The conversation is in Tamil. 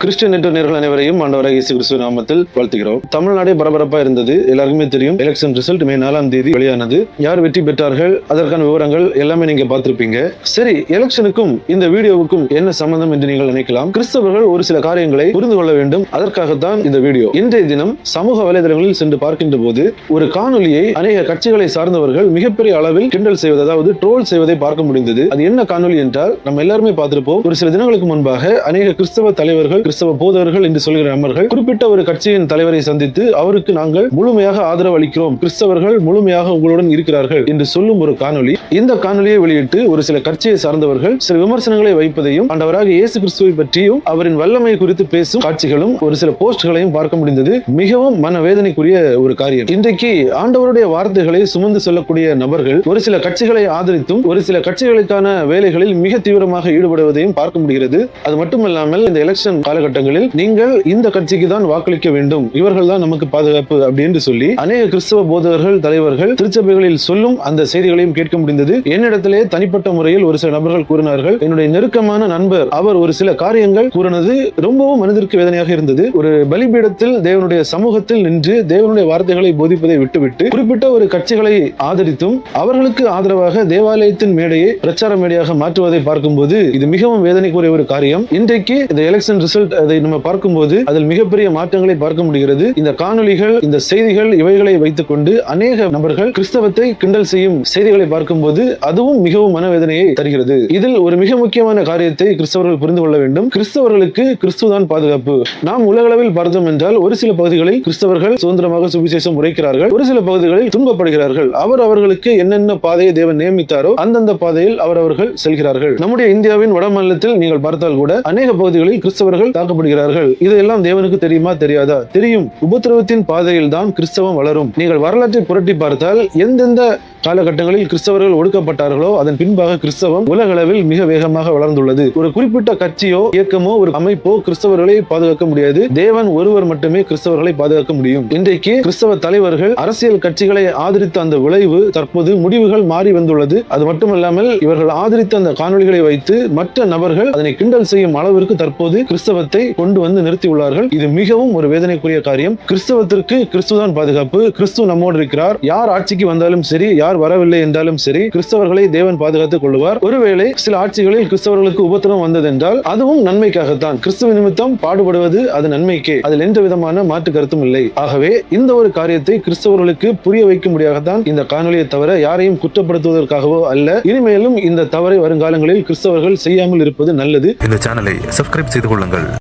கிறிஸ்டியன் நேர்கள் அனைவரையும் ஆண்டவராகிய இயேசு கிறிஸ்து நாமத்தில் வாழ்த்துகிறோம். தமிழ்நாடே பரபரப்பா இருந்தது. எல்லாருக்குமே தெரியும். எலெக்ஷன் ரிசல்ட் மே 4ஆம் தேதி வெளியானது. யார் வெற்றி பெற்றார்கள், அதற்கான விவரங்கள் எல்லாமே நீங்க பார்த்திருப்பீங்க. சரி, எலெக்ஷனுக்கும் இந்த வீடியோவுக்கும் என்ன சம்பந்தம் என்று நீங்கள் நினைக்கலாம். கிறிஸ்தவர்கள் ஒரு சில காரியங்களை புரிந்து கொள்ள வேண்டும். அதற்காகத்தான் இந்த வீடியோ. இன்றைய தினம் சமூக வலைதளங்களில் சென்று பார்க்கின்ற போது ஒரு காணொலியை அநேக கட்சிகளை சார்ந்தவர்கள் மிகப்பெரிய அளவில் கிண்டல் செய்வது, அதாவது ட்ரோல் செய்வதை பார்க்க முடிந்தது. அது என்ன காணொலி என்றால், நம்ம எல்லாருமே பார்த்திருப்போம். ஒரு சில தினங்களுக்கு முன்பாக அநேக கிறிஸ்தவ தலைவர்கள், கிறிஸ்தவ போதகர்கள் என்று சொல்கிற நபர்கள் குறிப்பிட்ட ஒரு கட்சியின் தலைவரை சந்தித்து அவருக்கு நாங்கள் முழுமையாக ஆதரவு அளிக்கிறோம், கிறிஸ்தவர்கள் முழுமையாக உங்களுடன் இருக்கிறார்கள் என்று சொல்லும் ஒரு காணொலி. இந்த காணொலியை வெளியிட்டு ஒரு சில கட்சியை சார்ந்தவர்கள் சில விமர்சனங்களை வைப்பதையும், ஆண்டவராகிய இயேசு கிறிஸ்துவை பற்றியும் அவரின் வல்லமை குறித்து பேசும் காட்சிகளும் ஒரு சில போஸ்ட்களையும் பார்க்க முடிந்தது. மிகவும் மனவேதனைக்குரிய ஒரு காரியம். இன்றைக்கு ஆண்டவருடைய வார்த்தைகளை சுமந்து சொல்லக்கூடிய நபர்கள் ஒரு சில கட்சிகளை ஆதரித்தும் ஒரு சில கட்சிகளுக்கான வேலைகளில் மிக தீவிரமாக ஈடுபடுவதையும் பார்க்க முடிகிறது. அது மட்டுமல்லாமல் இந்த எலெக்ஷன் காலகட்டங்களில் நீங்கள் இந்த கட்சிக்கு தான் வாக்களிக்க வேண்டும், இவர்கள் தான் நமக்கு பாதுகாப்பு அப்படின்னு சொல்லி அநேக கிறிஸ்தவ போதகர்கள், தலைவர்கள் திருச்சபைகளில் சொல்லும் அந்த செய்திகளையும் கேட்க முடிந்தது. என்னிடத்திலே தனிப்பட்ட முறையில் ஒரு சில நபர்கள் கூறினார்கள், என்னுடைய நெருக்கமான நண்பர் அவர் ஒரு சில காரியங்கள் கூறினது ரொம்பவும் மனதிற்கு வேதனையாக இருந்தது. ஒரு பலிபீடத்தில் தேவனுடைய சமூகத்தில் நின்று தேவனுடைய வார்த்தைகளை போதிப்பதை விட்டுவிட்டு குறிப்பிட்ட ஒரு கட்சிகளை ஆதரித்தும் அவர்களுக்கு ஆதரவாக தேவாலயத்தின் மேடையை பிரச்சார மேடையாக மாற்றுவதை பார்க்கும்போது இது மிகவும் வேதனைக்குரிய ஒரு காரியம். இன்றைக்கு இந்த எலெக்ஷன் ரிசல்ட் அதை நம்ம பார்க்கும்போது அதில் மிகப்பெரிய மாற்றங்களை பார்க்க முடிகிறது. இந்த காணொலிகள், இந்த செய்திகள், இவைகளை வைத்துக் கொண்டு அநேக நபர்கள் கிறிஸ்தவத்தை கிண்டல் செய்யும் செய்திகளை பார்க்கும்போது அதுவும் மிகவும் மனவேதனையை தருகிறது. இதில் ஒரு மிக முக்கியமான காரியத்தை கிறிஸ்தவர்கள் புரிந்து கொள்ள வேண்டும். கிறிஸ்தவர்களுக்கு கிறிஸ்துதான் பாதுகாப்பு. நாம் உலகளவில் பார்த்தோம் என்றால் ஒரு சில பகுதிகளில் கிறிஸ்தவர்கள் சுதந்திரமாக சுவிசேஷம் உரைக்கிறார்கள், ஒரு சில பகுதிகளில் துன்பப்படுகிறார்கள். அவர்களுக்கு என்னென்ன பாதையை தேவன் நியமித்தாரோ அந்தந்த பாதையில் அவர்கள் செல்கிறார்கள். நம்முடைய இந்தியாவின் வட மாநிலத்தில் நீங்கள் பார்த்தால் கூட அநேக பகுதிகளில் கிறிஸ்தவர்கள் தாக்கப்படுகிறார்கள். இதெல்லாம் தேவனுக்கு தெரியுமா, தெரியாதா? தெரியும். உபத்திரவத்தின் பாதையில் தான் கிறிஸ்தவம் வளரும். நீங்கள் வரலாற்றை புரட்டி பார்த்தால் எந்தெந்த காலகட்டங்களில் கிறிஸ்தவர்கள் ஒடுக்கப்பட்டார்களோ அதன் பின்பாக கிறிஸ்தவம் உலக அளவில் மிக வேகமாக வளர்ந்துள்ளது. ஒரு குறிப்பிட்ட கட்சியோ இயக்கமோ ஒரு அமைப்போ கிறிஸ்தவர்களை பாதுகாக்க முடியாது. தேவன் ஒருவர் மட்டுமே கிறிஸ்தவர்களை பாதுகாக்க முடியும். இன்றைக்கு கிறிஸ்தவ தலைவர்கள் அரசியல் கட்சிகளை ஆதரித்த அந்த விளைவு தற்போது முடிவுகள் மாறி வந்துள்ளது. அது மட்டுமல்லாமல் இவர்கள் ஆதரித்த அந்த காணொலிகளை வைத்து மற்ற நபர்கள் அதனை கிண்டல் செய்யும் அளவிற்கு தற்போது கிறிஸ்தவத்தை கொண்டு வந்து நிறுத்தியுள்ளார்கள். இது மிகவும் ஒரு வேதனைக்குரிய காரியம். கிறிஸ்தவத்திற்கு கிறிஸ்துதான் பாதுகாப்பு. கிறிஸ்து நம்மோடு இருக்கிறார். யார் ஆட்சிக்கு வந்தாலும் சரி, யார் வரவில்லை என்றாலும் சரி, கிறிஸ்தவர்களை தேவன் பாதுகாத்துக் கொள்வார். ஒருவேளை சில ஆட்சிகளில் கிறிஸ்தவர்களுக்கு உபத்திரம் வந்ததென்றால் அதுவும் நன்மைக்காகத்தான். கிறிஸ்துவ நிமித்தம் பாடுபடுவது அது நன்மைக்கே. அதில் எந்த விதமான மாற்று கருத்தும் இல்லை. ஆகவே இந்த ஒரு காரியத்தை கிறிஸ்தவர்களுக்கு புரிய வைக்கும்படியாகத்தான் இந்த காணொலியை தவிர யாரையும் குற்றப்படுத்துவதற்காகவோ அல்ல. இனிமேலும் இந்த தவறை வருங்காலங்களில் கிறிஸ்தவர்கள் செய்யாமல் இருப்பது நல்லது. இந்த சேனலை சப்ஸ்கிரைப் செய்து கொள்ளுங்கள்.